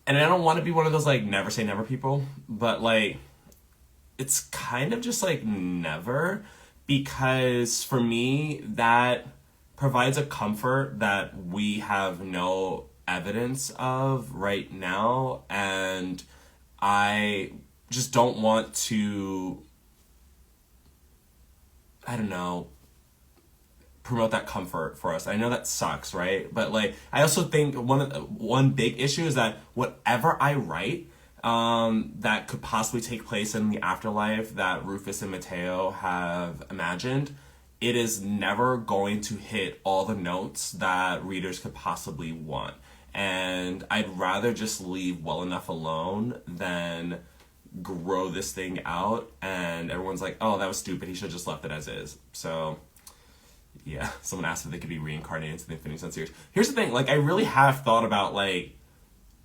And I don't want to be one of those, like, never say never people, but, like, it's kind of just, like, never, because for me, that provides a comfort that we have no evidence of right now, and I just don't want to, I don't know, promote that comfort for us. I know that sucks, right? But like, I also think one big issue is that whatever I write that could possibly take place in the afterlife that Rufus and Matteo have imagined, it is never going to hit all the notes that readers could possibly want. And I'd rather just leave well enough alone than grow this thing out and everyone's like, oh, that was stupid, he should have just left it as is. So yeah, someone asked if they could be reincarnated into the Infinity Sun series. Here's the thing, like, I really have thought about, like,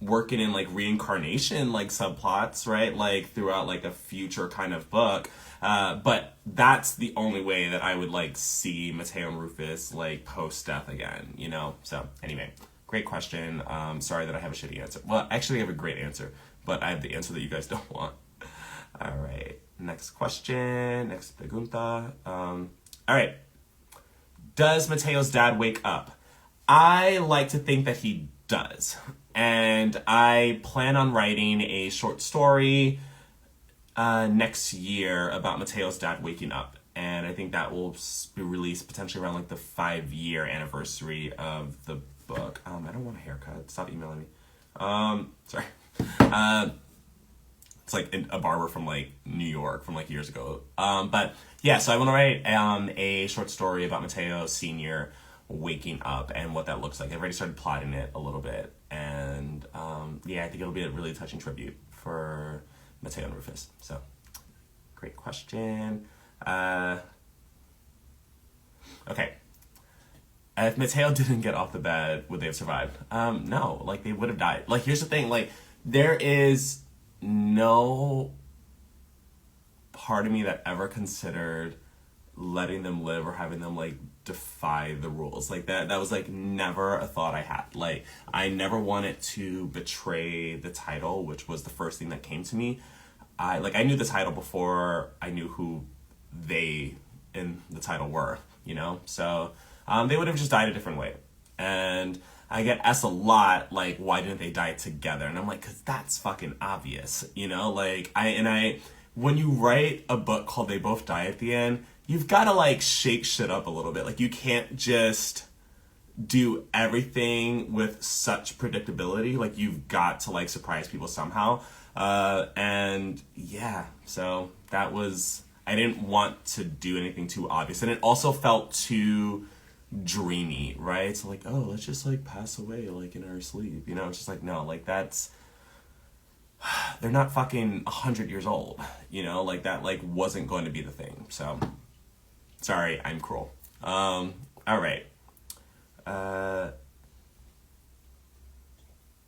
working in, like, reincarnation, like, subplots, right? Like, throughout, like, a future kind of book. But that's the only way that I would, like, see Matteo and Rufus, like, post-death again, you know? So, anyway, great question. Sorry that I have a shitty answer. Well, actually, I have a great answer, but I have the answer that you guys don't want. All right, next question. Next pregunta. All right. Does Mateos' dad wake up? I like to think that he does. And I plan on writing a short story next year about Mateos' dad waking up. And I think that will be released potentially around like the 5-year anniversary of the book. I don't want a haircut. Stop emailing me. Sorry. It's like a barber from like New York from like years ago. But yeah, so I want to write a short story about Matteo Sr. waking up and what that looks like. I've already started plotting it a little bit. And yeah, I think it'll be a really touching tribute for Matteo and Rufus. So, great question. Okay. If Matteo didn't get off the bed, would they have survived? No, like, they would have died. Like, here's the thing, like, there is no part of me that ever considered letting them live or having them, like, defy the rules. Like, that was, like, never a thought I had. Like, I never wanted to betray the title, which was the first thing that came to me. I knew the title before I knew who they in the title were, you know? So, they would have just died a different way. And I get asked a lot, like, why didn't they die together? And I'm like, because that's fucking obvious, you know? Like, when you write a book called They Both Die at the End, you've got to, like, shake shit up a little bit. Like, you can't just do everything with such predictability. Like, you've got to, like, surprise people somehow. And yeah, so that was, I didn't want to do anything too obvious. And it also felt too dreamy, right? So, like, oh, let's just, like, pass away, like, in our sleep, you know? It's just like, no, like, that's, they're not fucking 100 years old, you know? Like, that, like, wasn't going to be the thing. So, sorry, I'm cruel. All right.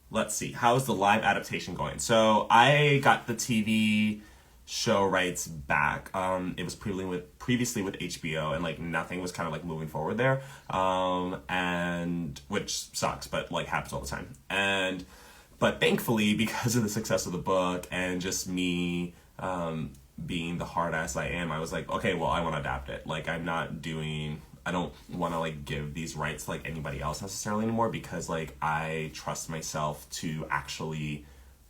Let's see. How's the live adaptation going? So, I got the TV show rights back. It was previously with HBO, and like nothing was kind of like moving forward there. And which sucks, but like happens all the time. But thankfully, because of the success of the book and just me being the hard ass I am, I was like, okay, well, I want to adapt it. Like, I don't want to like give these rights to like anybody else necessarily anymore, because like I trust myself to actually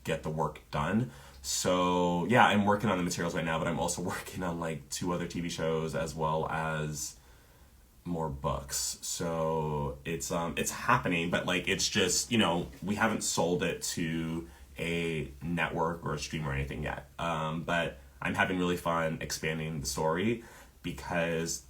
get the work done. So yeah, I'm working on the materials right now, but I'm also working on like 2 other TV shows as well as more books. So it's happening, but like, it's just, you know, we haven't sold it to a network or a stream or anything yet. But I'm having really fun expanding the story, because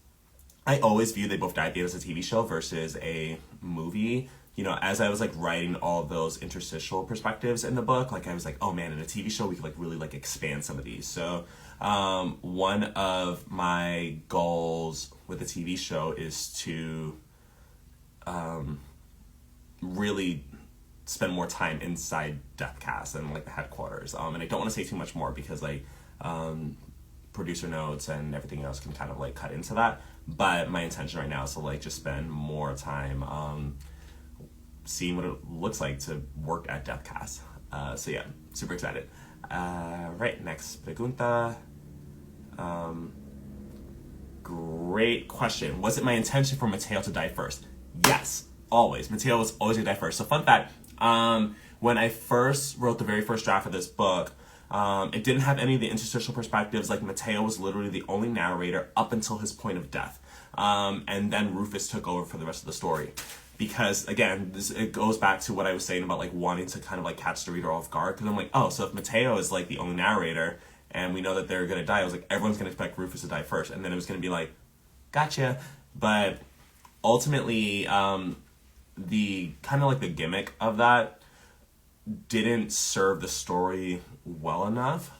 I always view They Both Died as a TV show versus a movie. You know, as I was like writing all those interstitial perspectives in the book, like I was like, oh man, in a TV show we could like really like expand some of these. So one of my goals with the TV show is to really spend more time inside Deathcast and like the headquarters. And I don't want to say too much more, because like producer notes and everything else can kind of like cut into that. But my intention right now is to like just spend more time seeing what it looks like to work at Deathcast. So yeah, super excited. Right, next pregunta. Great question. Was it my intention for Matteo to die first? Yes, always. Matteo was always gonna die first. So fun fact, when I first wrote the very first draft of this book, it didn't have any of the interstitial perspectives. Like, Matteo was literally the only narrator up until his point of death. And then Rufus took over for the rest of the story. Because, again, it goes back to what I was saying about, like, wanting to kind of, like, catch the reader off guard. Because I'm like, oh, so if Matteo is, like, the only narrator, and we know that they're going to die, I was like, everyone's going to expect Rufus to die first. And then it was going to be like, gotcha. But ultimately, the kind of, like, the gimmick of that didn't serve the story well enough.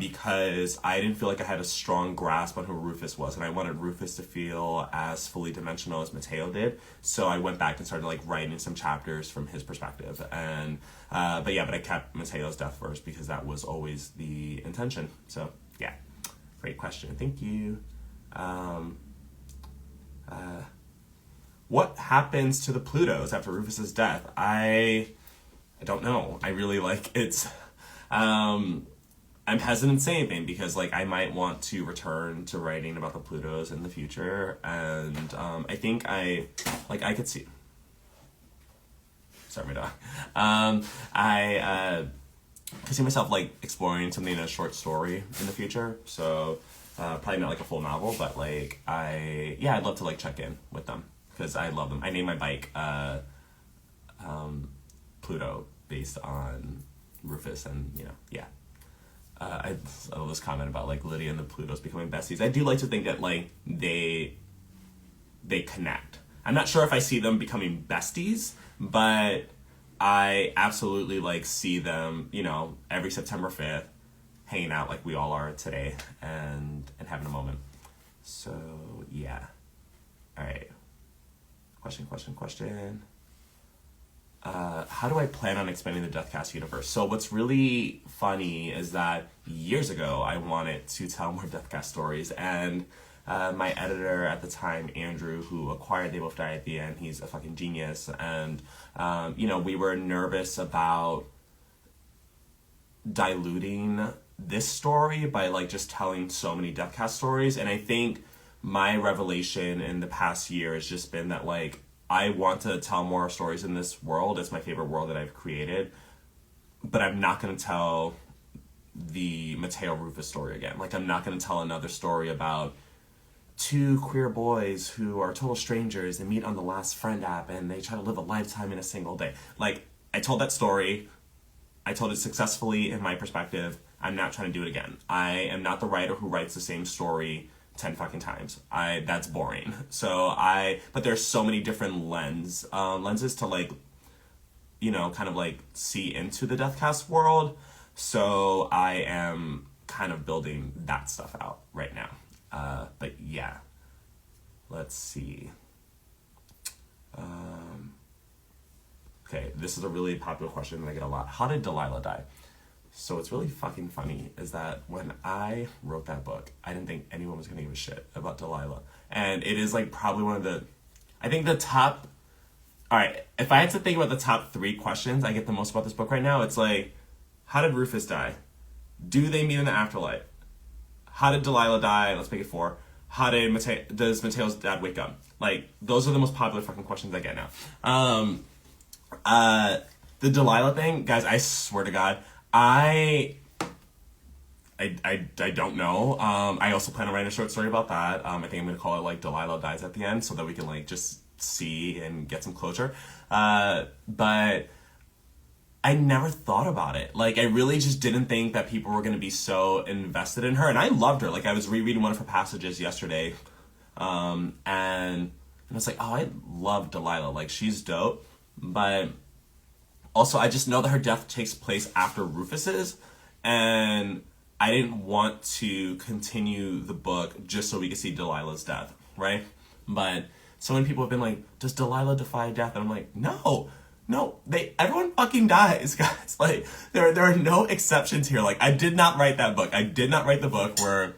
Because I didn't feel like I had a strong grasp on who Rufus was, and I wanted Rufus to feel as fully dimensional as Matteo did. So I went back and started, like, writing some chapters from his perspective. And but I kept Mateos' death first because that was always the intention. So yeah, great question. Thank you. What happens to the Plutos after Rufus's death? I don't know. I really it's. I'm hesitant to say anything because, like, I might want to return to writing about the Plutos in the future, and I think I could see. Sorry, my dog. I could see myself, like, exploring something in a short story in the future. So probably not like a full novel, but like I'd love to, like, check in with them because I love them. I named my bike Pluto based on Rufus, and I love this comment about, like, Lydia and the Plutos becoming besties. I do like to think that, like, they connect. I'm not sure if I see them becoming besties, but I absolutely, like, see them, every September 5th hanging out like we all are today and having a moment. So yeah. All right. Question. How do I plan on expanding the Deathcast universe? So what's really funny is that years ago I wanted to tell more Deathcast stories, and my editor at the time, Andrew, who acquired They Both Die at the End, he's a fucking genius, and we were nervous about diluting this story by, like, just telling so many Deathcast stories. And I think my revelation in the past year has just been that, like, I want to tell more stories in this world. It's my favorite world that I've created. But I'm not going to tell the Matteo Rufus story again. Like, I'm not going to tell another story about two queer boys who are total strangers and meet on the Last Friend app and they try to live a lifetime in a single day. Like, I told that story. I told it successfully in my perspective. I'm not trying to do it again. I am not the writer who writes the same story 10 fucking times. That's boring. But there's so many different lenses to, like, kind of, like, see into the Deathcast world. So I am kind of building that stuff out right now. But yeah, let's see. Okay, this is a really popular question that I get a lot. How did Delilah die? So what's really fucking funny is that when I wrote that book, I didn't think anyone was going to give a shit about Delilah. And it is, like, probably one of the, I think the top, all right, if I had to think about the top 3 questions I get the most about this book right now, it's like, how did Rufus die? Do they meet in the afterlife? How did Delilah die? Let's make it 4. How did does Mateo's dad wake up? Like, those are the most popular fucking questions I get now. The Delilah thing, guys, I swear to God, I don't know. I also plan on writing a short story about that. I think I'm going to call it, like, Delilah Dies at the End, so that we can, like, just see and get some closure. But I never thought about it. Like, I really just didn't think that people were going to be so invested in her. And I loved her. Like, I was rereading one of her passages yesterday. And I was like, oh, I love Delilah. Like, she's dope. But also, I just know that her death takes place after Rufus's. And I didn't want to continue the book just so we could see Delilah's death, right? But so many people have been like, does Delilah defy death? And I'm like, no, everyone fucking dies, guys. Like, there are no exceptions here. Like, I did not write that book. I did not write the book where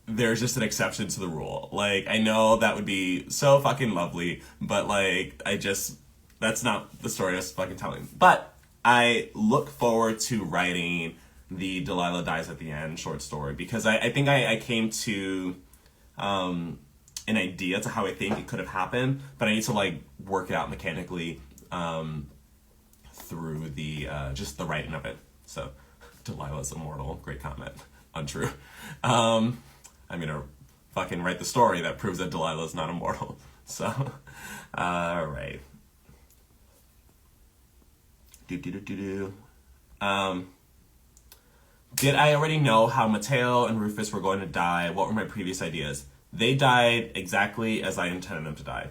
there's just an exception to the rule. Like, I know that would be so fucking lovely, but, like, that's not the story I was fucking telling. But I look forward to writing the Delilah dies at the end short story, because I think I came to an idea to how I think it could have happened, but I need to like work it out mechanically through the just the writing of it. So Delilah's immortal, great comment. Untrue. I'm gonna fucking write the story that proves that Delilah's not immortal. So alright. Did I already know how Matteo and Rufus were going to die? What were my previous ideas? They died exactly as I intended them to die.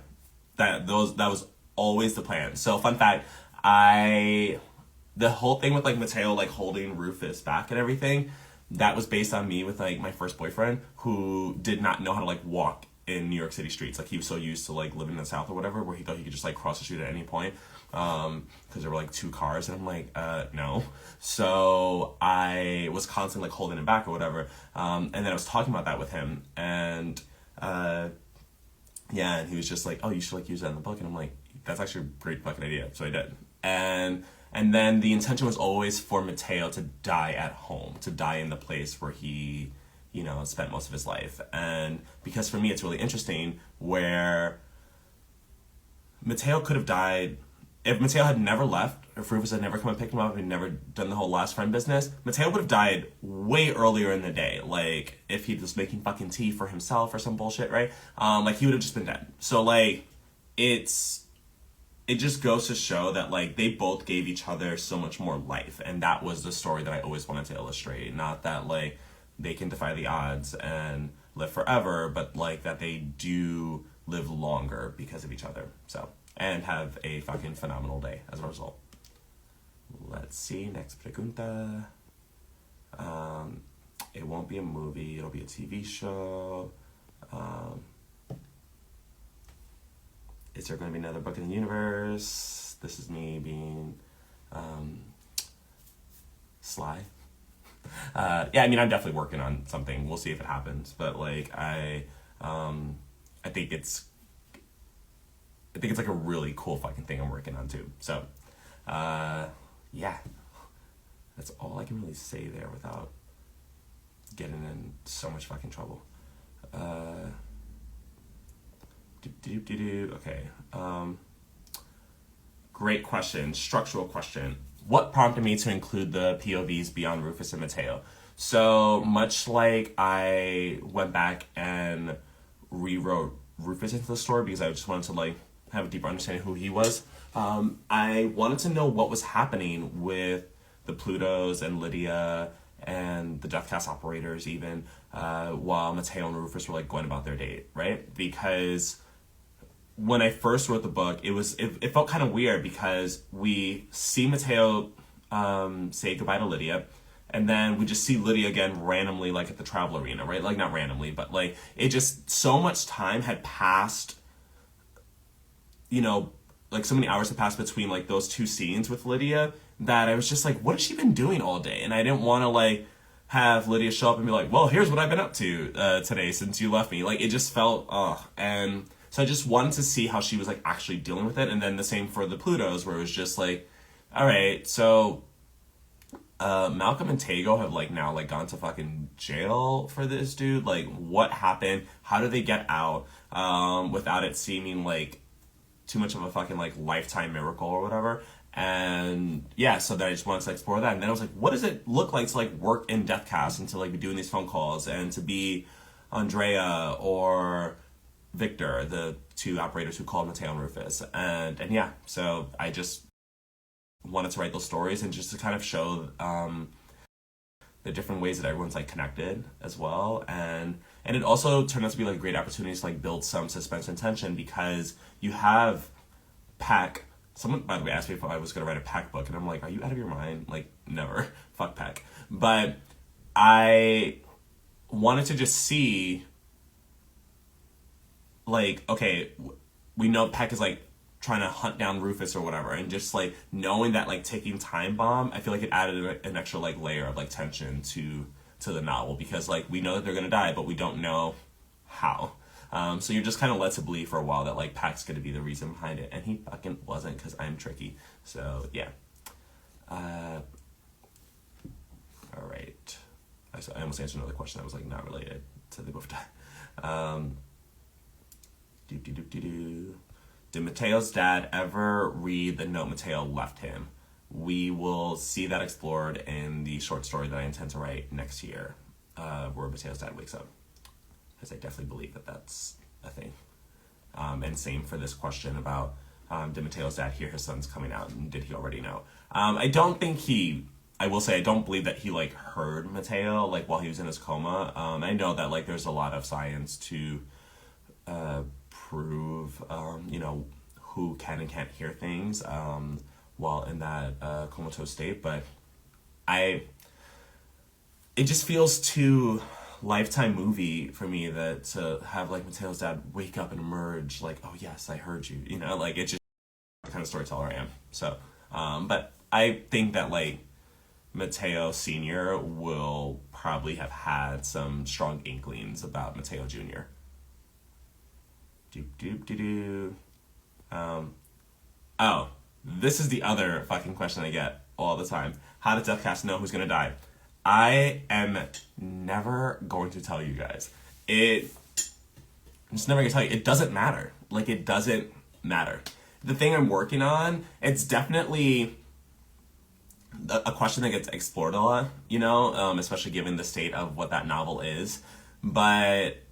That was always the plan. So fun fact, the whole thing with like Matteo like holding Rufus back and everything, that was based on me with like my first boyfriend, who did not know how to like walk in New York City streets. Like he was so used to like living in the South or whatever, where he thought he could just like cross the street at any point. Because there were like 2 cars, and I'm like, no. So I was constantly like holding him back or whatever. And then I was talking about that with him, and yeah, and he was just like, oh, you should like use that in the book. And I'm like, that's actually a great fucking idea. So I did. And then the intention was always for Matteo to die at home, to die in the place where he, you know, spent most of his life. And because for me, it's really interesting where Matteo could have died. If Matteo had never left, if Rufus had never come and picked him up and never done the whole last friend business, Matteo would have died way earlier in the day. Like, if he was making fucking tea for himself or some bullshit, right? Like, he would have just been dead. So, like, it just goes to show that, like, they both gave each other so much more life. And that was the story that I always wanted to illustrate. Not that, like, they can defy the odds and live forever, but, like, that they do live longer because of each other. So, and have a fucking phenomenal day as a result. Let's see, next pregunta. It won't be a movie, it'll be a TV show. Is there going to be another book in the universe? This is me being sly. Yeah, I mean, I'm definitely working on something. We'll see if it happens. But like, I think it's like a really cool fucking thing I'm working on too. So, yeah, that's all I can really say there without getting in so much fucking trouble. Okay. Great question. Structural question. What prompted me to include the POVs beyond Rufus and Matteo? So much like I went back and rewrote Rufus into the story because I just wanted to like have a deeper understanding of who he was. I wanted to know what was happening with the Plutos and Lydia and the Deathcast operators even while Matteo and Rufus were like going about their date, right? Because when I first wrote the book, it felt kind of weird because we see Matteo say goodbye to Lydia, and then we just see Lydia again randomly like at the travel arena, right? Like not randomly, but like it just so much time had passed, you know, like so many hours had passed between like those 2 scenes with Lydia that I was just like, what has she been doing all day? And I didn't want to like have Lydia show up and be like, well, here's what I've been up to today since you left me. Like it just felt, and so I just wanted to see how she was like actually dealing with it. And then the same for the Plutos, where it was just like, all right, so Malcolm and Tego have like now like gone to fucking jail for this dude. Like what happened? How did they get out without it seeming like too much of a fucking like lifetime miracle or whatever? And yeah, so then I just wanted to explore that. And then I was like, what does it look like to like work in Deathcast and to like be doing these phone calls and to be Andrea or Victor, the 2 operators who called Mateo and Rufus. And yeah, so I just wanted to write those stories and just to kind of show the different ways that everyone's like connected as well. And it also turned out to be like a great opportunity to like build some suspense and tension because you have Peck. Someone, by the way, asked me if I was going to write a Peck book, and I'm like, are you out of your mind? Like, never. Fuck Peck. But I wanted to just see, like, okay, we know Peck is, like, trying to hunt down Rufus or whatever, and just, like, knowing that, like, ticking time bomb, I feel like it added an extra, like, layer of, like, tension to the novel, because, like, we know that they're going to die, but we don't know how. So you're just kind of led to believe for a while that, like, Peck's going to be the reason behind it. And he fucking wasn't, because I'm tricky. So, yeah. All right. I almost answered another question that was like not related to the both die. Did Mateo's dad ever read the note Matteo left him? We will see that explored in the short story that I intend to write next year, where Mateo's dad wakes up. Because I definitely believe that that's a thing. And same for this question about did Mateo's dad hear his son's coming out, and did he already know? I don't think I will say I don't believe that he like heard Matteo like while he was in his coma. I know that like there's a lot of science to prove who can and can't hear things while in that comatose state, but it just feels too Lifetime movie for me that to have like Mateo's dad wake up and emerge like, oh yes, I heard you, like it's just the kind of storyteller I am. So but I think that like Mateo Sr. will probably have had some strong inklings about Mateo Jr. Oh, this is the other fucking question I get all the time. How does Deathcast know who's gonna die? I am never going to tell you guys. I'm just never gonna tell you. It doesn't matter. Like, it doesn't matter. The thing I'm working on, it's definitely a question that gets explored a lot, especially given the state of what that novel is. But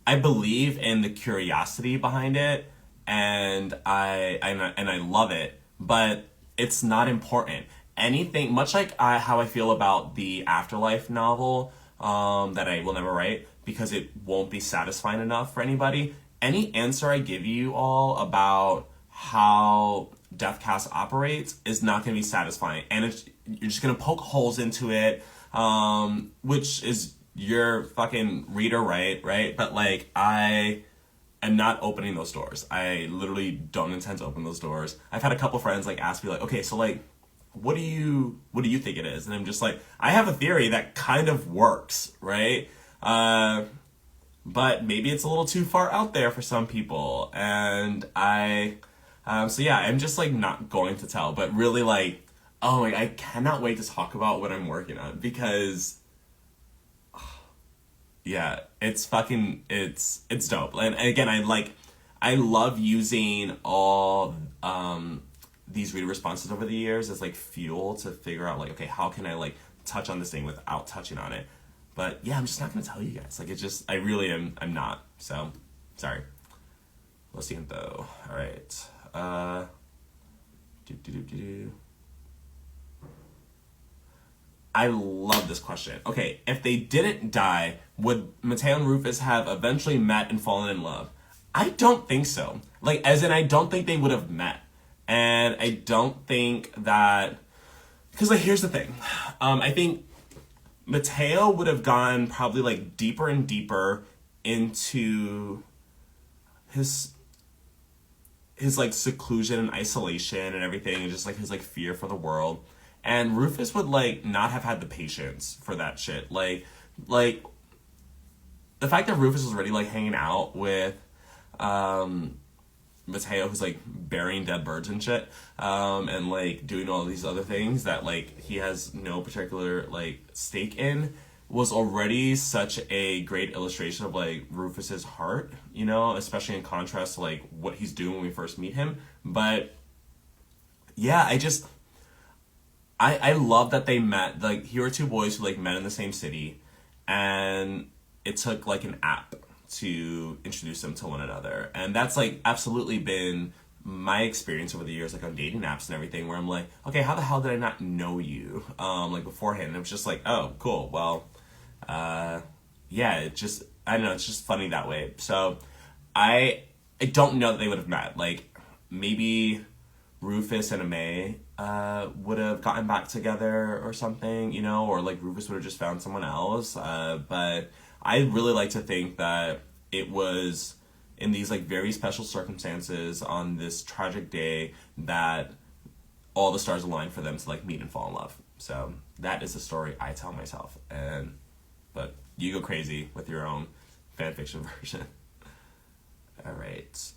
I believe in the curiosity behind it, and I love it, but it's not important. Anything, much like how I feel about the Afterlife novel that I will never write because it won't be satisfying enough for anybody. Any answer I give you all about how Deathcast operates is not going to be satisfying, and you're just going to poke holes into it, which is your fucking reader right? But like I am not opening those doors. I literally don't intend to open those doors. I've had a couple friends like ask me like, okay, so like, what do you think it is? And I'm just like, I have a theory that kind of works, right? But maybe it's a little too far out there for some people. And so yeah, I'm just like not going to tell, but really like, oh my, I cannot wait to talk about what I'm working on because yeah, it's dope. And again, I love using all, these reader responses over the years as like fuel to figure out like, okay, how can I like touch on this thing without touching on it? But yeah, I'm just not gonna tell you guys. Like I really I'm not. So sorry. Lo siento. All right. I love this question. Okay, if they didn't die, would Matteo and Rufus have eventually met and fallen in love? I don't think so. Like, as in, I don't think they would have met. And I don't think that, because like here's the thing, I think Matteo would have gone probably like deeper and deeper into his like seclusion and isolation and everything, and just like his like fear for the world. And Rufus would like not have had the patience for that shit. Like the fact that Rufus was already like hanging out with Matteo, who's like burying dead birds and shit, and like doing all these other things that like he has no particular like stake in, was already such a great illustration of like Rufus's heart, especially in contrast to like what he's doing when we first meet him. But yeah, I love that they met. Like, here are two boys who like met in the same city, and it took like an app to introduce them to one another. And that's like absolutely been my experience over the years, like on dating apps and everything, where I'm like, okay, how the hell did I not know you like beforehand? And it was just like, oh, cool, well, yeah, I don't know, it's just funny that way. So I don't know that they would have met. Like, maybe Rufus and Amay would have gotten back together or something, or like Rufus would have just found someone else. But I really like to think that it was in these like very special circumstances on this tragic day that all the stars aligned for them to like meet and fall in love. So that is the story I tell myself. But you go crazy with your own fan fiction version. All right.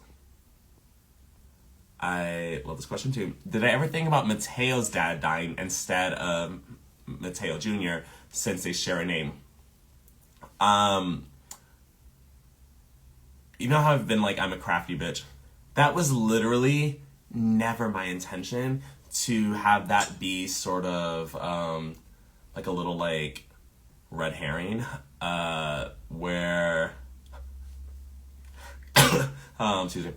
I love this question too. Did I ever think about Mateo's dad dying instead of Matteo Jr. since they share a name? You know how I've been like, I'm a crafty bitch? That was literally never my intention to have that be sort of like a little like red herring where excuse me,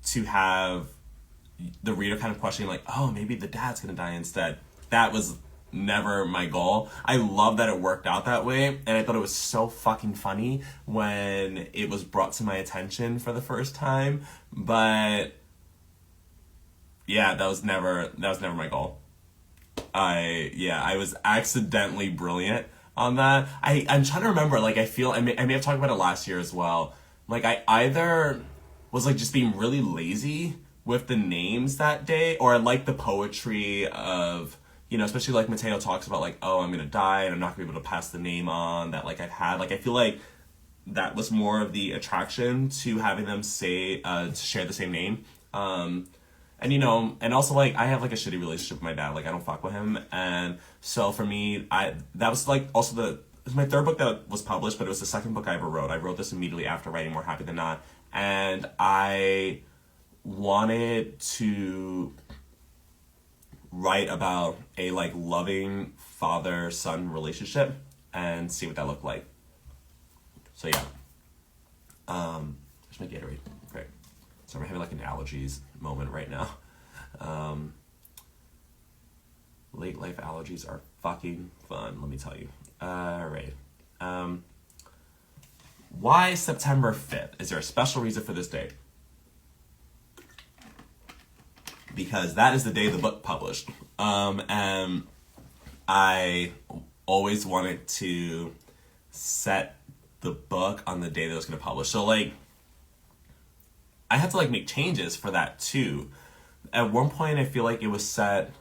to have the reader kind of questioning like, oh, maybe the dad's gonna die instead. That was never my goal. I love that it worked out that way, and I thought it was so fucking funny when it was brought to my attention for the first time. But yeah, that was never my goal. I was accidentally brilliant on that. I'm trying to remember, like, I may have talked about it last year as well. Like, I either was like just being really lazy with the names that day, or I like the poetry of, you know, especially like Matteo talks about like, oh, I'm gonna die and I'm not gonna be able to pass the name on that like I've had. Like, I feel like that was more of the attraction to having them say to share the same name. And you know, and also like I have like a shitty relationship with my dad. Like, I don't fuck with him, and so for me, that was like also it was my third book that was published, but it was the second book I ever wrote. I wrote this immediately after writing More Happy Than Not, and I wanted to write about a like loving father-son relationship and see what that looked like. So yeah, there's my Gatorade. Great. So I'm having like an allergies moment right now. Late life allergies are fucking fun, let me tell you. Alright. Why September 5th? Is there a special reason for this date? Because that is the day the book published. And I always wanted to set the book on the day that it was going to publish. So, like, I had to, like, make changes for that, too. At one point, I feel like it was set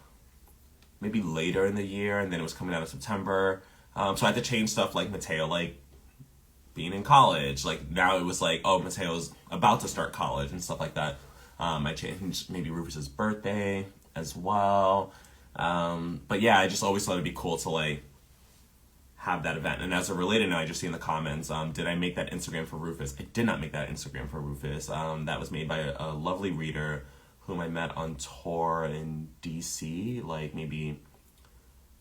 maybe later in the year, and then it was coming out in September. So I had to change stuff like Matteo, like, being in college. Like, now it was like, oh, Matteo's about to start college and stuff like that. I changed maybe Rufus's birthday as well. But yeah, I just always thought it'd be cool to like have that event. And as a related note, I just see in the comments, did I make that Instagram for Rufus? I did not make that Instagram for Rufus. That was made by a lovely reader whom I met on tour in DC, like maybe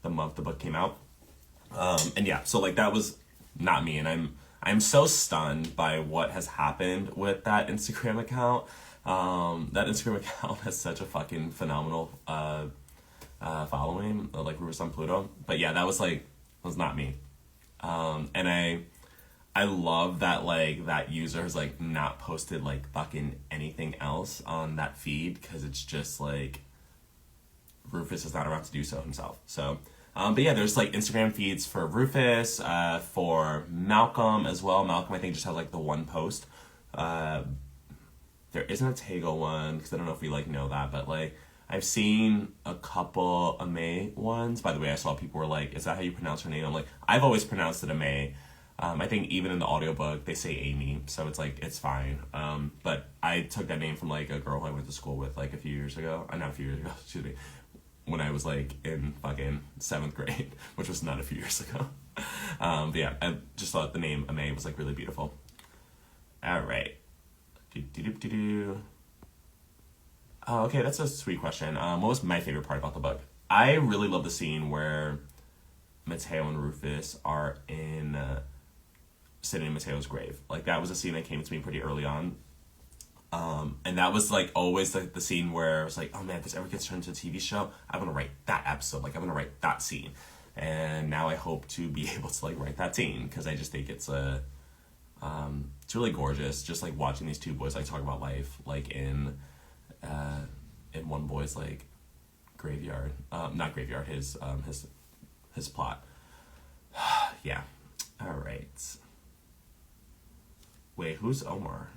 the month the book came out. And yeah, so like that was not me. And I'm so stunned by what has happened with that Instagram account. That Instagram account has such a fucking phenomenal following, like Rufus on Pluto. But yeah, that was not me. And I love that like that user has like not posted like fucking anything else on that feed, because it's just like Rufus is not around to do so himself. So but yeah, there's like Instagram feeds for Rufus, for Malcolm as well. Malcolm I think just has like the one post. There isn't a Tego one, because I don't know if we like know that, but like I've seen a couple Ame ones. By the way, I saw people were like, is that how you pronounce her name? I'm like, I've always pronounced it Ame. I think even in the audiobook they say Amy, so it's like it's fine. But I took that name from like a girl who I went to school with like a few years ago. Not a few years ago, excuse me. When I was like in fucking 7th grade, which was not a few years ago. But yeah, I just thought the name Ame was like really beautiful. Alright. Oh, okay, that's a sweet question. What was my favorite part about the book? I really love the scene where Matteo and Rufus are sitting in Matteo's grave. Like, that was a scene that came to me pretty early on. And that was like always like the scene where I was like, oh man, if this ever gets turned into a TV show, I'm gonna write that episode. Like, I'm gonna write that scene. And now I hope to be able to like write that scene, because I just think it's it's really gorgeous, just like watching these two boys like talk about life, like in one boy's like graveyard, not graveyard, his plot. Yeah. All right. Wait, who's Omar?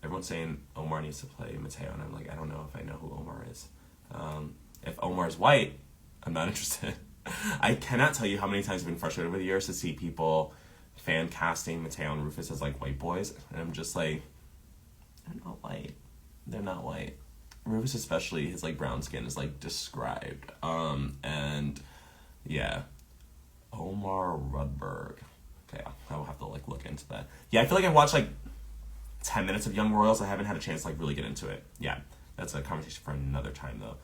Everyone's saying Omar needs to play Matteo, and I'm like, I don't know if I know who Omar is. If Omar's white, I'm not interested. I cannot tell you how many times I've been frustrated over the years to see people fan casting Matteo and Rufus as like white boys, and I'm just like, They're not white. They're not white. Rufus especially, his like brown skin is like described. And yeah. Omar Rudberg. Okay, I will have to like look into that. Yeah, I feel like I watched like 10 minutes of Young Royals. I haven't had a chance to like really get into it. Yeah, that's a conversation for another time though.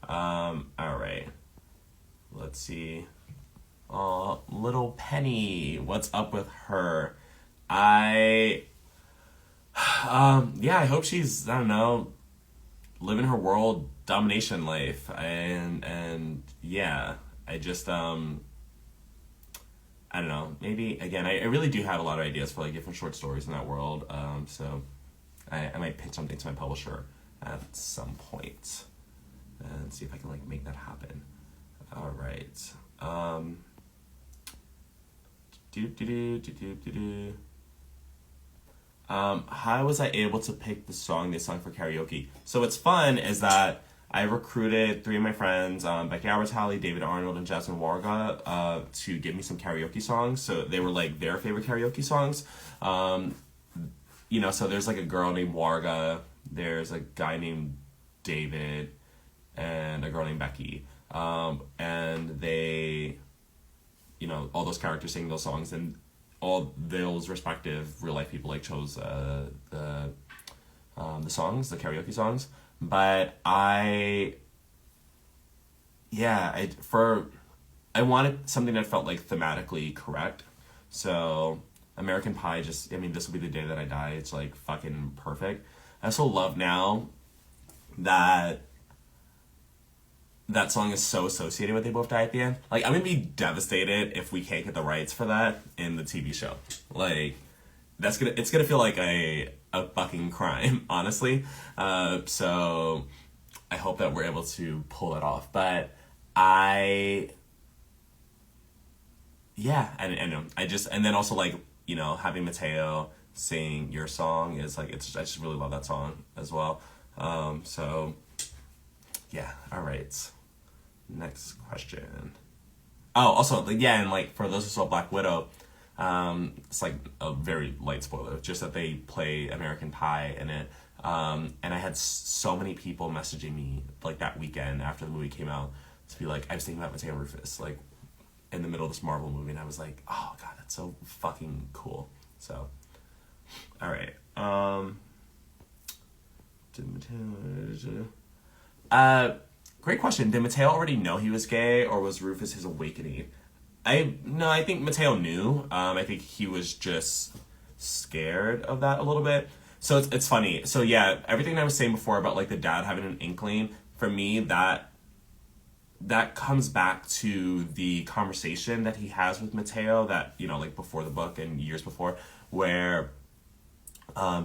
All right. Let's see. Little Penny. What's up with her? Yeah, I hope she's, I don't know, living her world domination life. And yeah, I just, I don't know, maybe, again, I really do have a lot of ideas for like different short stories in that world. So I might pitch something to my publisher at some point and see if I can like make that happen. All right. How was I able to pick the song they sung for karaoke? So what's fun is that I recruited 3 of my friends, Becky Albertalli, David Arnold, and Jasmine Warga, to give me some karaoke songs. So they were like their favorite karaoke songs. You know, so there's like a girl named Warga, there's a guy named David, and a girl named Becky. And they, you know, all those characters sing those songs, and all those respective real life people like chose the songs, the karaoke songs. But I wanted something that felt like thematically correct. So American Pie, just, I mean, This Will Be the Day That I Die, it's like fucking perfect. I also love now that that song is so associated with They Both Die at the End. Like, I'm gonna be devastated if we can't get the rights for that in the TV show. Like, it's gonna feel like a fucking crime, honestly. So I hope that we're able to pull that off. But I know. And then also like, you know, having Matteo sing your song is like, I just really love that song as well. So yeah, all right. Next question. Oh, also, like, yeah, and like for those who saw Black Widow, it's like a very light spoiler, just that they play American Pie in it. And I had so many people messaging me like that weekend after the movie came out to be like, I was thinking about Mateo and Rufus, like in the middle of this Marvel movie, and I was like, oh god, that's so fucking cool. So, all right. Great question. Did Mateo already know he was gay, or was Rufus his awakening? I think Mateo knew. I think he was just scared of that a little bit. So it's funny. So yeah, everything I was saying before about like the dad having an inkling, for me, that comes back to the conversation that he has with Mateo, that, you know, like before the book and years before, where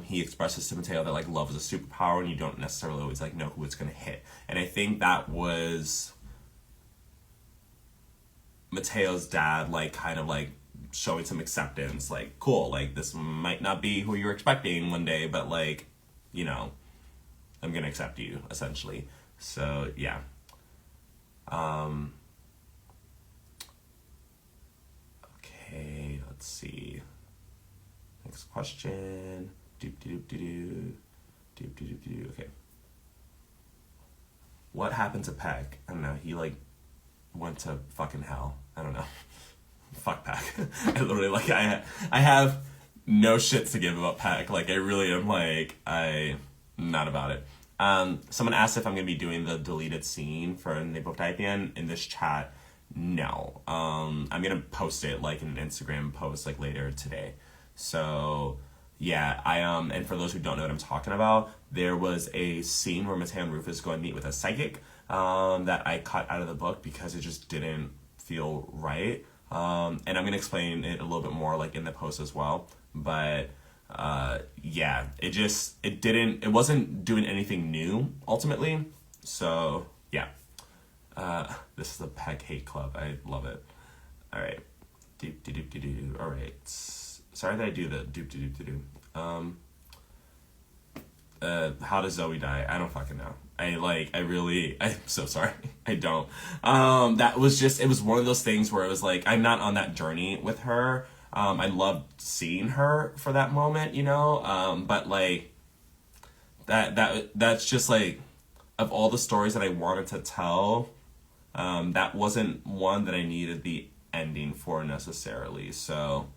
he expresses to Mateo that like love is a superpower and you don't necessarily always like know who it's gonna hit. And I think that was Mateo's dad like kind of like showing some acceptance, like, cool, like this might not be who you're expecting one day, but like, you know, I'm gonna accept you, essentially. So yeah. Okay, let's see. Next question. Okay. What happened to Peck? I don't know. He like went to fucking hell. I don't know. Fuck Peck. I literally like I have no shits to give about Peck. Like I really am like I'm not about it. Someone asked if I'm gonna be doing the deleted scene for They Both Die at the End in this chat. No. I'm gonna post it like in an Instagram post like later today. So yeah, and for those who don't know what I'm talking about, there was a scene where Mateo and Rufus go and meet with a psychic that I cut out of the book because it just didn't feel right. And I'm gonna explain it a little bit more like in the post as well. But yeah, it wasn't doing anything new ultimately. So yeah, this is the Peg Hate Club. I love it. All right, all right. Sorry that I do the doop-de-doop-de-doo. How does Zoe die? I don't fucking know. I'm so sorry. I don't. It was one of those things where it was like, I'm not on that journey with her. I loved seeing her for that moment, you know? But like, that's just like, of all the stories that I wanted to tell, that wasn't one that I needed the ending for necessarily. So,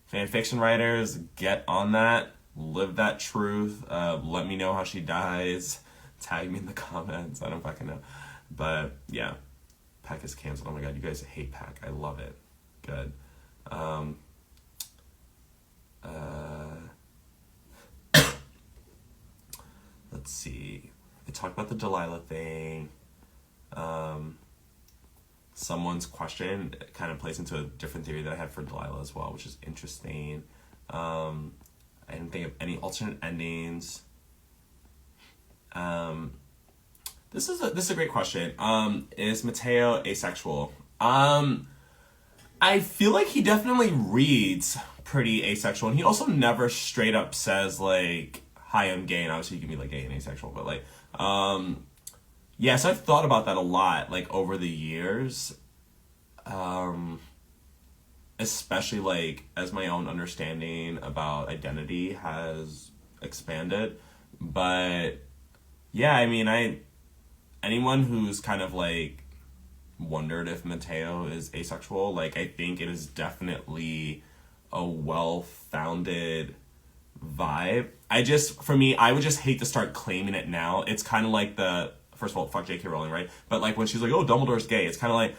fan fiction writers, get on that, live that truth. Let me know how she dies. Tag me in the comments. I don't fucking know. But yeah, Pack is canceled. Oh my god, you guys hate Pack. I love it. Good. Let's see. I talked about the Delilah thing. Someone's question kind of plays into a different theory that I had for Delilah as well, which is interesting. I didn't think of any alternate endings. This is a great question. Is Matteo asexual? I feel like he definitely reads pretty asexual, and he also never straight up says like, "Hi, I'm gay," and obviously you can be like gay and asexual, but like, yeah. So I've thought about that a lot, like over the years, especially like as my own understanding about identity has expanded. But yeah, I mean, anyone who's kind of like wondered if Matteo is asexual, like I think it is definitely a well-founded vibe. For me, I would just hate to start claiming it now. It's kind of like first of all, fuck J.K. Rowling, right? But like when she's like, oh, Dumbledore's gay, it's kind of like,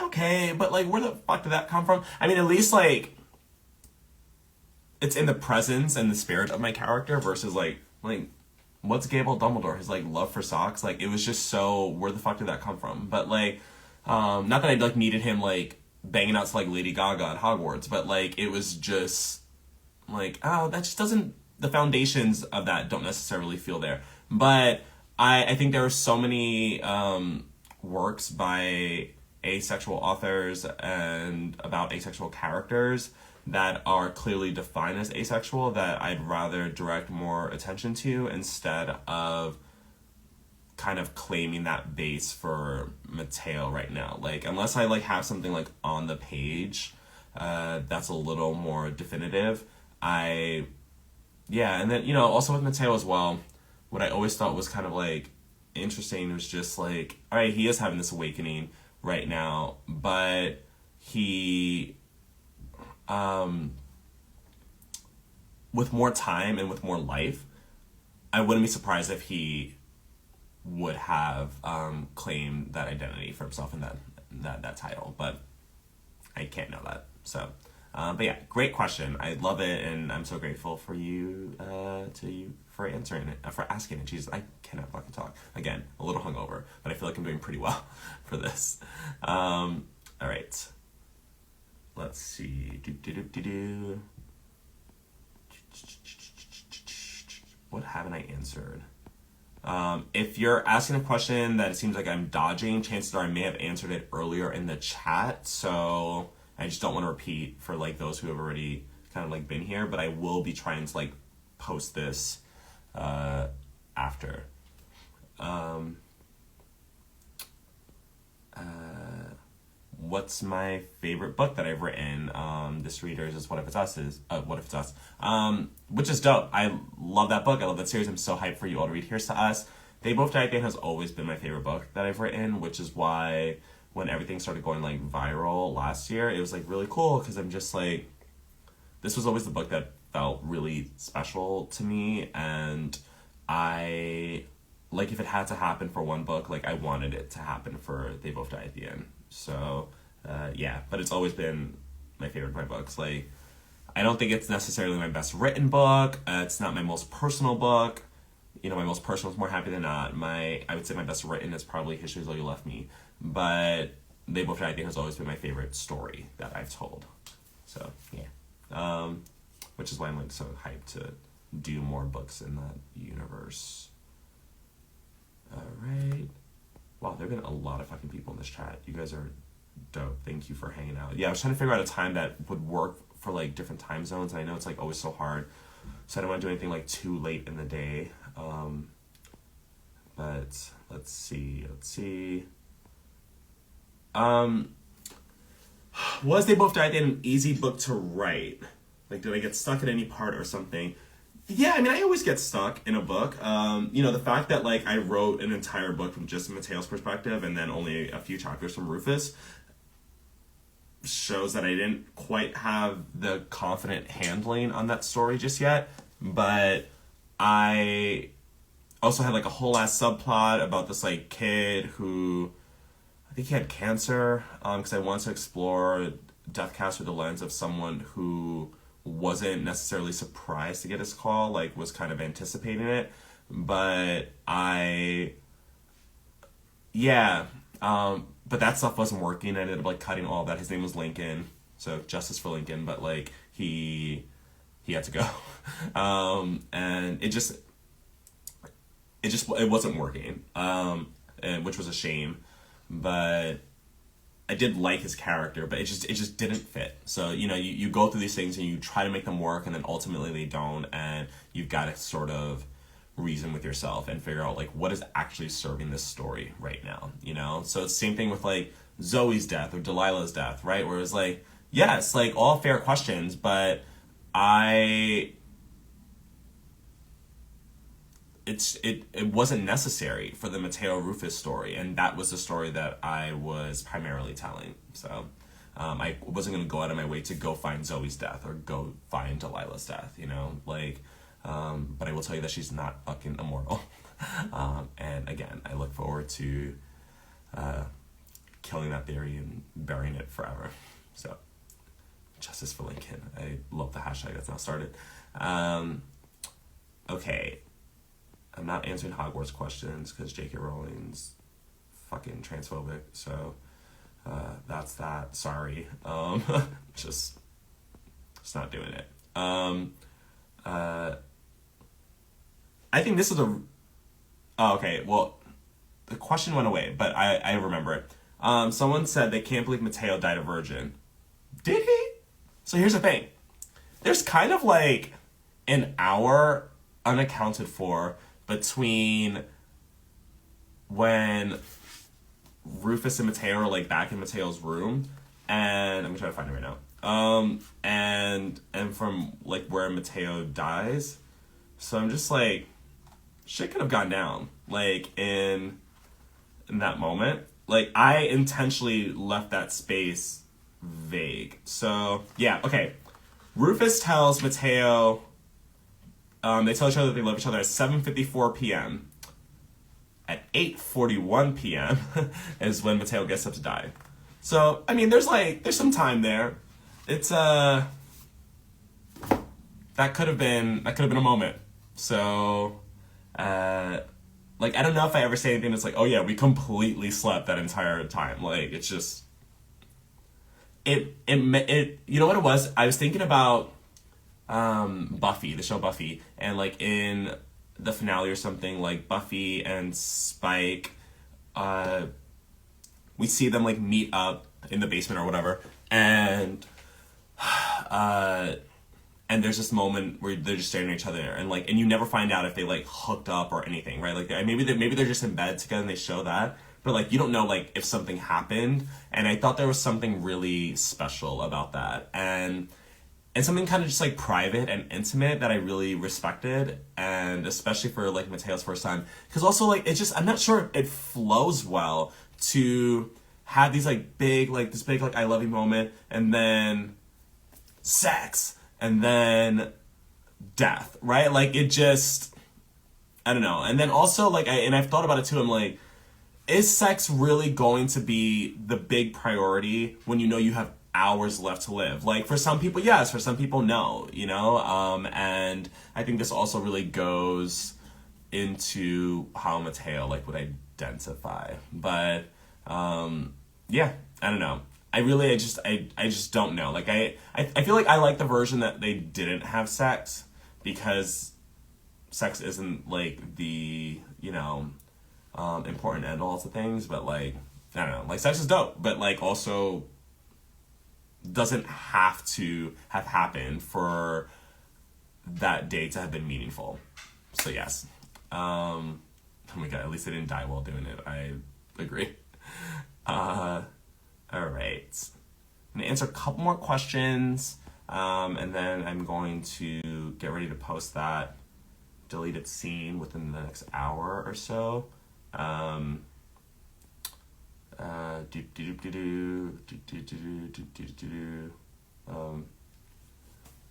okay, but like where the fuck did that come from? I mean, at least like it's in the presence and the spirit of my character versus like what's gay about Dumbledore? His like love for socks. Like it was just so, where the fuck did that come from? But like, not that I like needed him like banging out to like Lady Gaga at Hogwarts, but like it was just like, oh, that just doesn't, the foundations of that don't necessarily feel there. But I think there are so many works by asexual authors and about asexual characters that are clearly defined as asexual that I'd rather direct more attention to instead of kind of claiming that base for Matteo right now. Like, unless I like have something like on the page that's a little more definitive, and then, you know, also with Matteo as well, what I always thought was kind of like interesting was just like, all right, he is having this awakening right now, but he with more time and with more life, I wouldn't be surprised if he would have claimed that identity for himself in that title, but I can't know that. So, but yeah, great question. I love it, and I'm so grateful for you for answering it, for asking it. Jesus, I cannot fucking talk. Again, a little hungover, but I feel like I'm doing pretty well for this. All right. Let's see. What haven't I answered? If you're asking a question that it seems like I'm dodging, chances are I may have answered it earlier in the chat. So I just don't want to repeat for like those who have already kind of like been here. But I will be trying to like post this after. What's my favorite book that I've written? This readers is What If It's Us What If It's Us, which is dope. I love that book. I love that series. I'm so hyped for you all to read Here's to Us. They Both Died has always been my favorite book that I've written, which is why when everything started going like viral last year, it was like really cool because I'm just like, this was always the book that felt really special to me, and I like, if it had to happen for one book, like I wanted it to happen for They Both Die at the End. So yeah, but it's always been my favorite of my books. Like, I don't think it's necessarily my best written book. It's not my most personal book. You know, my most personal is More Happy Than Not. I would say my best written is probably History Is All You Left Me. But They Both Died has always been my favorite story that I've told. So yeah, which is why I'm like so hyped to do more books in that universe. All right. Wow, there have been a lot of fucking people in this chat. You guys are dope. Thank you for hanging out. Yeah, I was trying to figure out a time that would work for like different time zones. And I know it's like always so hard. So I don't want to do anything like too late in the day. But let's see. Was They Both Died an easy book to write? Like, did I get stuck at any part or something? Yeah, I mean, I always get stuck in a book. The fact that like I wrote an entire book from just Mateo's perspective and then only a few chapters from Rufus shows that I didn't quite have the confident handling on that story just yet. But I also had like a whole ass subplot about this like kid who I think he had cancer. Because I wanted to explore Deathcast through the lens of someone who wasn't necessarily surprised to get his call, like was kind of anticipating it. But but that stuff wasn't working. I ended up like cutting all that. His name was Lincoln, so justice for Lincoln. But like he had to go, and it wasn't working, which was a shame. But I did like his character, but it just didn't fit. So, you go through these things and you try to make them work, and then ultimately they don't, and you've got to sort of reason with yourself and figure out like what is actually serving this story right now, So it's the same thing with like Zoe's death or Delilah's death, right? Where it's like, yes, like all fair questions, but it wasn't necessary for the Matteo Rufus story, and that was the story that I was primarily telling. So I wasn't going to go out of my way to go find Zoe's death or go find Delilah's death, but I will tell you that she's not fucking immortal. And again, I look forward to killing that theory and burying it forever. So justice for Lincoln. I love the hashtag that's now started. Okay. I'm not answering Hogwarts questions because J.K. Rowling's fucking transphobic. So that's that. Sorry. Just not doing it. I think this is a... Oh, okay, well, the question went away, but I remember it. Someone said they can't believe Matteo died a virgin. Did he? So here's the thing. There's kind of like an hour unaccounted for between when Rufus and Matteo are like back in Matteo's room, and I'm gonna try to find it right now. And from like where Matteo dies. So I'm just like, shit could have gone down like in that moment. Like I intentionally left that space vague. So yeah, okay. Rufus tells Matteo. They tell each other that they love each other at 7:54 p.m. At 8:41 p.m. is when Matteo gets up to die. So, I mean, there's some time there. It's, that could have been a moment. So, I don't know if I ever say anything that's like, oh yeah, we completely slept that entire time. Like, it's just, you know what it was? I was thinking about, Buffy, the show Buffy, and like in the finale or something, like Buffy and Spike, we see them like meet up in the basement or whatever, and there's this moment where they're just staring at each other, and you never find out if they like hooked up or anything, right? Like maybe they're just in bed together and they show that, but like you don't know like if something happened, and I thought there was something really special about that, and something kind of just like private and intimate that I really respected, and especially for like Mateo's first time, because also like it just, I'm not sure it flows well to have these like big like I love you moment, and then sex, and then death, right? Like it just, I don't know. And then also like I've thought about it too. I'm like, is sex really going to be the big priority when you have hours left to live? Like for some people, yes, for some people, no, and I think this also really goes into how Matteo like would identify, but yeah, I don't know. I just don't know. Like I feel like I like the version that they didn't have sex, because sex isn't like the important end all to things, but like I don't know, like sex is dope, but like also doesn't have to have happened for that day to have been meaningful. So yes. Oh my god, at least they didn't die while doing it. I agree. Alright. I'm gonna answer a couple more questions, and then I'm going to get ready to post that deleted scene within the next hour or so.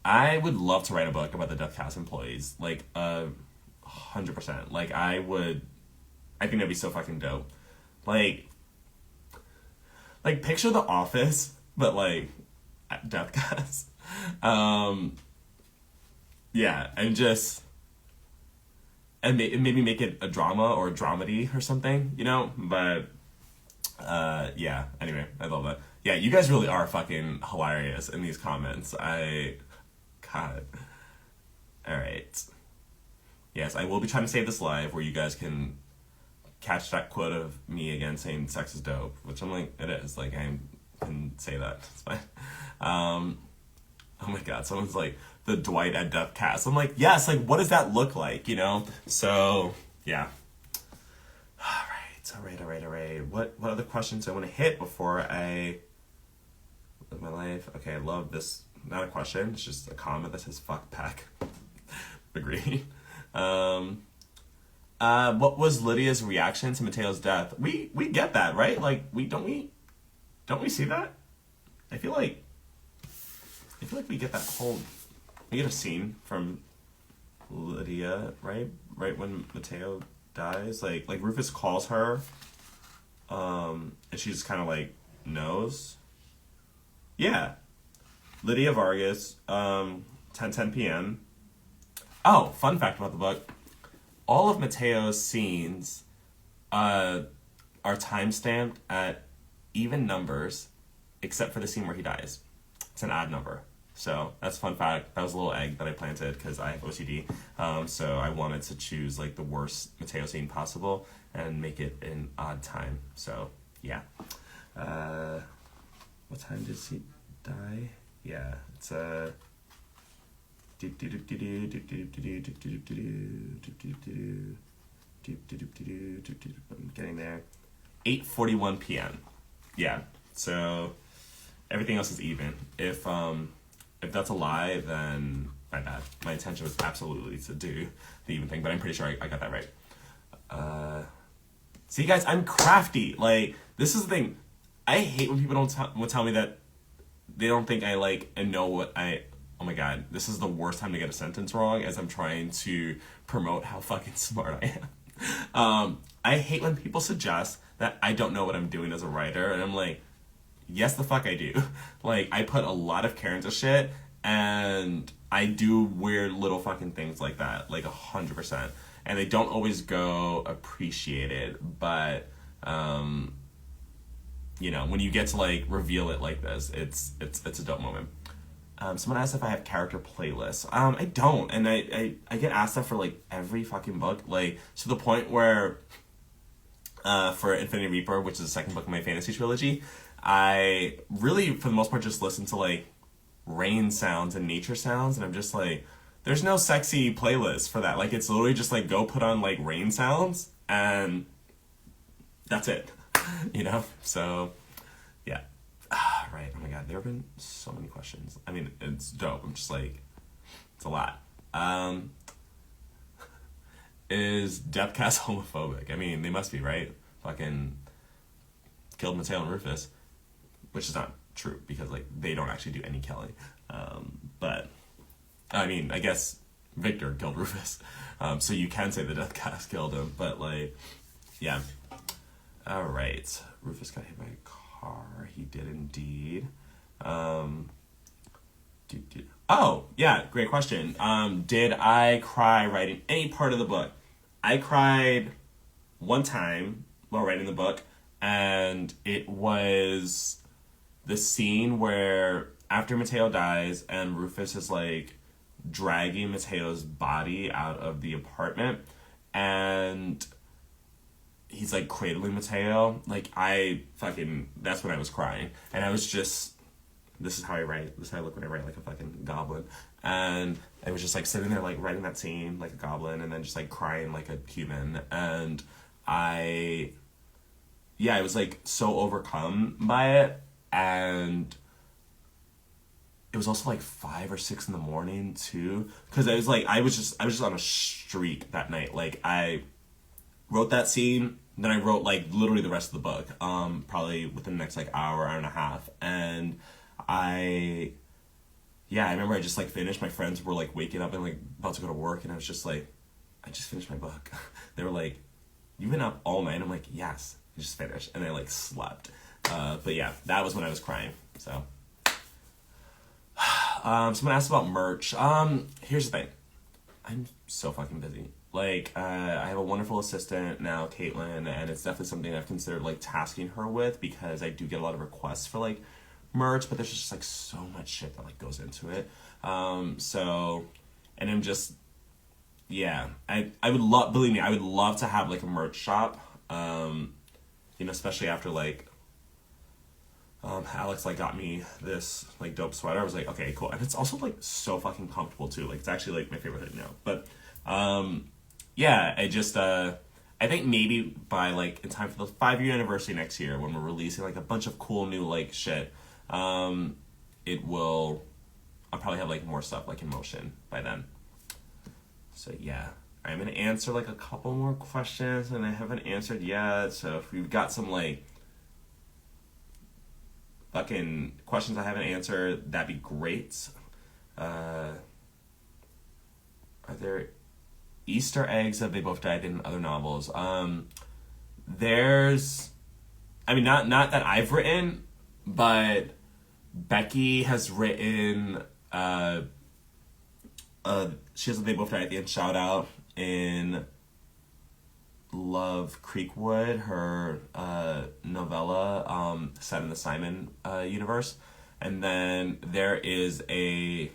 I would love to write a book about the Deathcast employees, like 100%. Like I think that'd be so fucking dope. Like picture The Office, but like Deathcast. Yeah, and maybe make it a drama or a dramedy or something, you know? But yeah, anyway, I love that. Yeah, you guys really are fucking hilarious in these comments. God. Alright. Yes, I will be trying to save this live where you guys can catch that quote of me again saying sex is dope, which I'm like, it is. Like, I can say that. It's fine. Oh my god, someone's like, the Dwight at Deathcast. I'm like, yes, like, what does that look like, you know? So, yeah. Alright. What other questions I want to hit before I live my life? Okay, I love this. Not a question, it's just a comment that says fuck pack. Agree. What was Lydia's reaction to Mateo's death? We get that, right? Like, don't we see that? I feel like we get that whole, we get a scene from Lydia, right when Matteo dies, like Rufus calls her, and she just kind of like knows. Yeah, Lydia Vargas, 10:10 p.m. Oh, fun fact about the book: all of Mateo's scenes, are timestamped at even numbers, except for the scene where he dies. It's an odd number. So that's a fun fact. That was a little egg that I planted because I have OCD. So I wanted to choose like the worst Mateo scene possible and make it an odd time. So yeah. What time did he die? Yeah, it's I'm getting there. 8:41 p.m. Yeah. So everything else is even. If that's a lie, then my bad. My intention was absolutely to do the even thing, but I'm pretty sure I got that right. See, guys, I'm crafty. Like, this is the thing. I hate when people don't tell me that they don't think I like and know what I... Oh my god, this is the worst time to get a sentence wrong as I'm trying to promote how fucking smart I am. I hate when people suggest that I don't know what I'm doing as a writer, and I'm like, yes, the fuck I do. Like, I put a lot of care into shit, and I do weird little fucking things like that, like 100%. And they don't always go appreciated, but, you know, when you get to, like, reveal it like this, it's a dope moment. Someone asked if I have character playlists. I don't, and I get asked that for, like, every fucking book, like, to the point where, for Infinity Reaper, which is the second book of my fantasy trilogy, I really, for the most part, just listen to, like, rain sounds and nature sounds, and I'm just like, there's no sexy playlist for that. Like, it's literally just, like, go put on, like, rain sounds, and that's it, you know? So, yeah. Right, oh my god, there have been so many questions. I mean, it's dope. I'm just like, it's a lot. Is Deathcast homophobic? I mean, they must be, right? Fucking killed Matteo and Rufus. Which is not true, because, like, they don't actually do any killing. But, I mean, I guess Victor killed Rufus. So you can say the Deathcast killed him, but, like, yeah. Alright. Rufus got hit by a car. He did indeed. Oh, yeah, great question. Did I cry writing any part of the book? I cried one time while writing the book, and it was the scene where after Matteo dies and Rufus is like dragging Matteo's body out of the apartment, and he's like cradling Matteo. Like, that's when I was crying, and I was just, this is how I write. This is how I look when I write, like a fucking goblin. And I was just like sitting there, like writing that scene like a goblin, and then just like crying like a human. And I was like so overcome by it. And it was also like 5 or 6 in the morning too, because I was just on a streak that night. Like I wrote that scene, then I wrote like literally the rest of the book, probably within the next like hour and a half. And I remember I just like finished. My friends were like waking up and like about to go to work, and I was just like, I just finished my book. They were like, "You've been up all night?" I'm like, "Yes, I just finished," and I like slept. But yeah, that was when I was crying. So, someone asked about merch. Here's the thing, I'm so fucking busy. Like, I have a wonderful assistant now, Caitlin, and it's definitely something I've considered like tasking her with, because I do get a lot of requests for like merch, but there's just like so much shit that like goes into it. And I'm just, yeah, I would love, believe me, I would love to have like a merch shop, especially after like, Alex like got me this like dope sweater. I was like, okay, cool. And it's also like so fucking comfortable too. Like it's actually like my favorite hoodie now. But, yeah, I think maybe by like in time for the 5-year anniversary next year, when we're releasing like a bunch of cool new like shit, I'll probably have like more stuff like in motion by then. So yeah, I'm gonna answer like a couple more questions and I haven't answered yet. So if we've got some like fucking questions I haven't answered, that'd be great. Are there Easter eggs that they both died in other novels? There's, I mean, not that I've written, but Becky has written, she has a They Both Die at the End shout out in Love Creekwood, her novella set in the Simon universe. And then there is a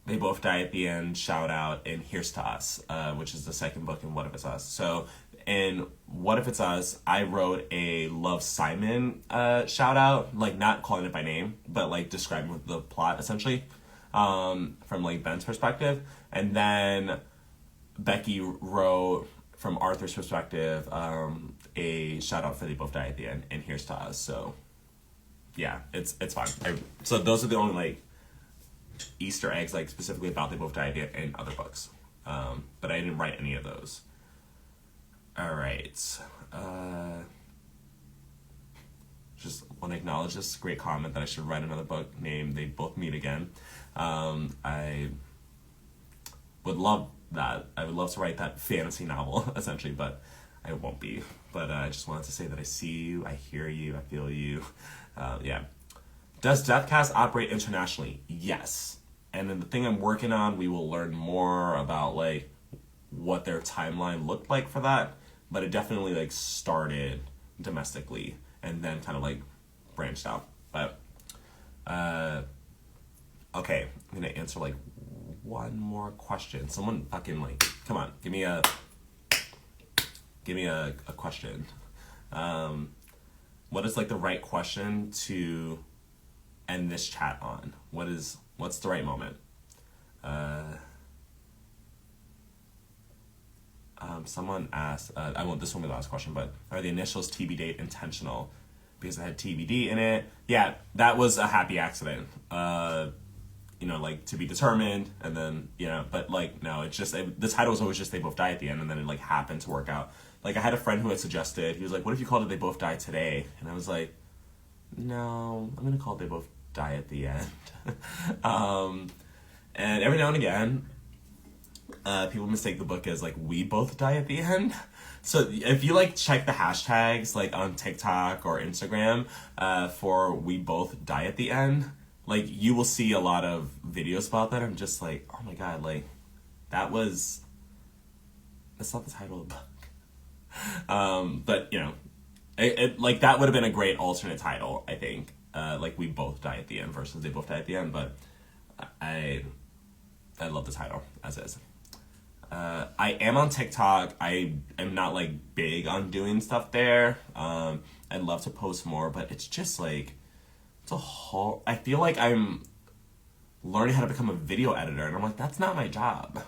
They Both Die at the End shout out in Here's to Us, which is the second book in What If It's Us. So in What If It's Us, I wrote a Love Simon shout out, like not calling it by name, but like describing the plot essentially, from like Ben's perspective. And then Becky wrote from Arthur's perspective a shout out for They Both Die at the End and Here's to Us. So yeah, it's fine. So those are the only like Easter eggs like specifically about They Both Die at the End in other books, but I didn't write any of those. All right, just want to acknowledge this great comment that I should write another book named They Both Meet Again. I would love that. I would love to write that fantasy novel essentially, but I won't be. But I just wanted to say that I see you, I hear you, I feel you. Yeah. Does Deathcast operate internationally? Yes. And then the thing I'm working on, we will learn more about like what their timeline looked like for that. But it definitely like started domestically and then kind of like branched out. But okay, I'm gonna answer like one more question. Someone fucking like, come on, give me a question. What is like the right question to end this chat on? What's the right moment? Someone asked, this won't be the last question, but are the initials TB date intentional? Because it had TBD in it. Yeah, that was a happy accident. Like to be determined, and then, but like, no, it's just, the title was always just They Both Die at the End, and then it like happened to work out. Like I had a friend who had suggested, he was like, what if you called it They Both Die Today? And I was like, no, I'm gonna call it They Both Die at the End. And every now and again, people mistake the book as like We Both Die at the End. So if you like check the hashtags like on TikTok or Instagram for We Both Die at the End, like you will see a lot of videos about that. I'm just like, oh my god, like that's not the title of the book. But it like that would have been a great alternate title, I think. Like We Both Die at the End versus They Both Die at the End. But I love the title as is. I am on TikTok. I am not like big on doing stuff there. I'd love to post more, but it's just like, it's a whole, I feel like I'm learning how to become a video editor, and I'm like, that's not my job,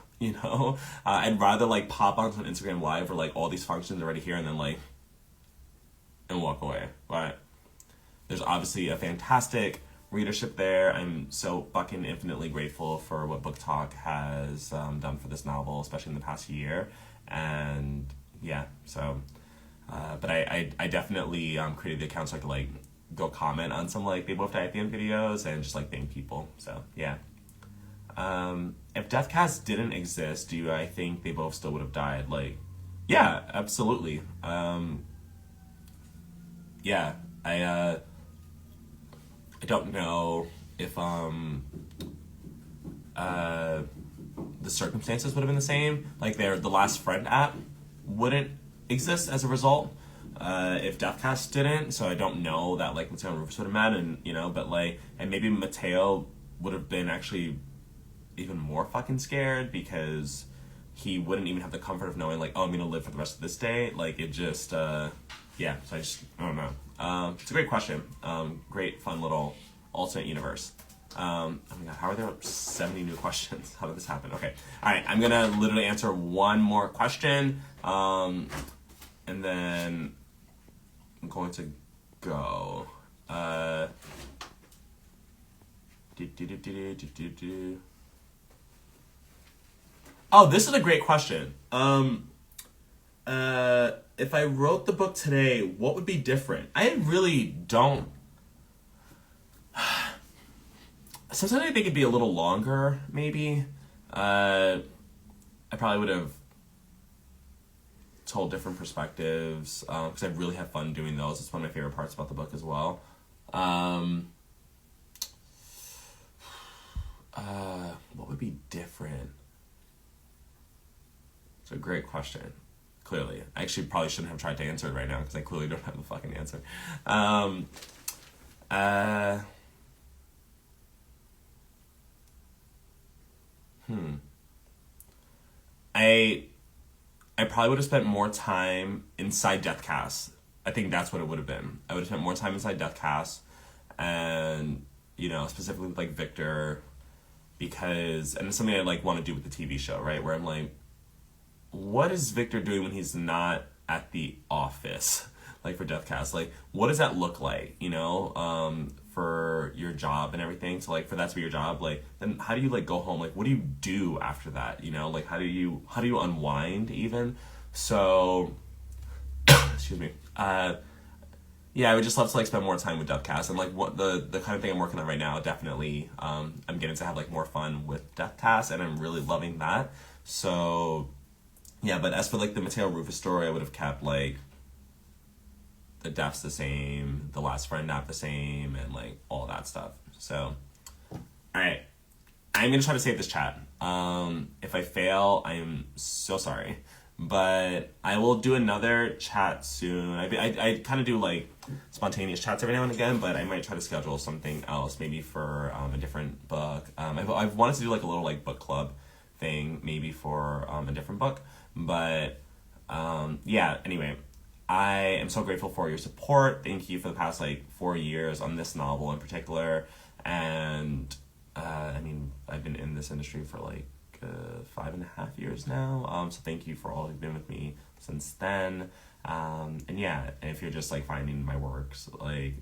I'd rather like pop onto an Instagram live where like all these functions are already here and then like, and walk away. But there's obviously a fantastic readership there. I'm so fucking infinitely grateful for what Book Talk has done for this novel, especially in the past year. And yeah, so, but I definitely created the account so I could like go comment on some like They Both Die at the End videos and just like thank people. So yeah. If Deathcast didn't exist, I think they both still would have died? Like, yeah, absolutely. Yeah, I don't know if the circumstances would have been the same. Like, the Last Friend app wouldn't exist as a result if Deathcast didn't. So I don't know that like Mateo and Rufus would have met, and but like, and maybe Mateo would have been actually even more fucking scared because he wouldn't even have the comfort of knowing like, oh, I'm gonna live for the rest of this day. Like, it just yeah. So I don't know. It's a great question. Great fun little alternate universe. Oh my god, how are there 70 new questions? How did this happen? Okay. Alright, I'm gonna literally answer one more question. And then I'm going to go. Oh, this is a great question. If I wrote the book today, what would be different? I really don't. Sometimes I think it'd be a little longer, maybe. I probably would have told different perspectives, because I really have fun doing those. It's one of my favorite parts about the book as well. What would be different? It's a great question. Clearly. I actually probably shouldn't have tried to answer it right now, because I clearly don't have the fucking answer. I probably would have spent more time inside Deathcast. I think that's what it would have been. I would have spent more time inside Deathcast, and specifically with like Victor, because and it's something I like want to do with the TV show, right? Where I'm like, what is Victor doing when he's not at the office? Like for Deathcast, like what does that look like? For your job and everything. So like for that to be your job, like then how do you like go home? Like what do you do after that? Like how do you unwind even? So excuse me. Yeah, I would just love to like spend more time with Deathcast, and like what the kind of thing I'm working on right now. Definitely, I'm getting to have like more fun with Deathcast, and I'm really loving that. So yeah, but as for like the Mateo Rufus story, I would have kept like the deaths the same, the Last Friend app the same, and like all that stuff. So, all right, I'm gonna try to save this chat. If I fail, I am so sorry, but I will do another chat soon. I kind of do like spontaneous chats every now and again, but I might try to schedule something else, maybe for a different book. I've wanted to do like a little like book club thing, maybe for a different book, but yeah. Anyway. I am so grateful for your support. Thank you for the past like 4 years on this novel in particular. And I've been in this industry for like 5.5 years now. So thank you for all who've been with me since then. And yeah, if you're just like finding my works, like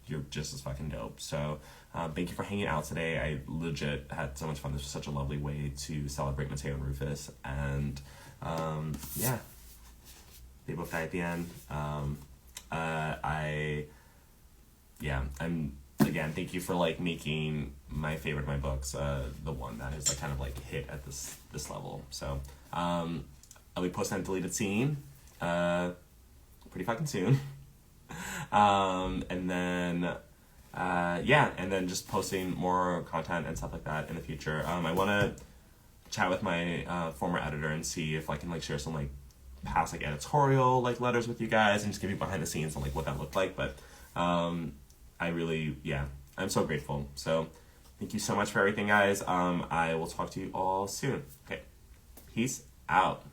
you're just as fucking dope. So thank you for hanging out today. I legit had so much fun. This was such a lovely way to celebrate Mateo and Rufus. And yeah. They both die at the end. Again, thank you for like making my favorite of my books the one that is like kind of like hit at this level. So I'll be posting that deleted scene pretty fucking soon. And then just posting more content and stuff like that in the future. I want to chat with my former editor and see if I can like share some like past like editorial like letters with you guys and just give you behind the scenes on like what that looked like. But I'm so grateful. So thank you so much for everything, guys. I will talk to you all soon. Okay, peace out.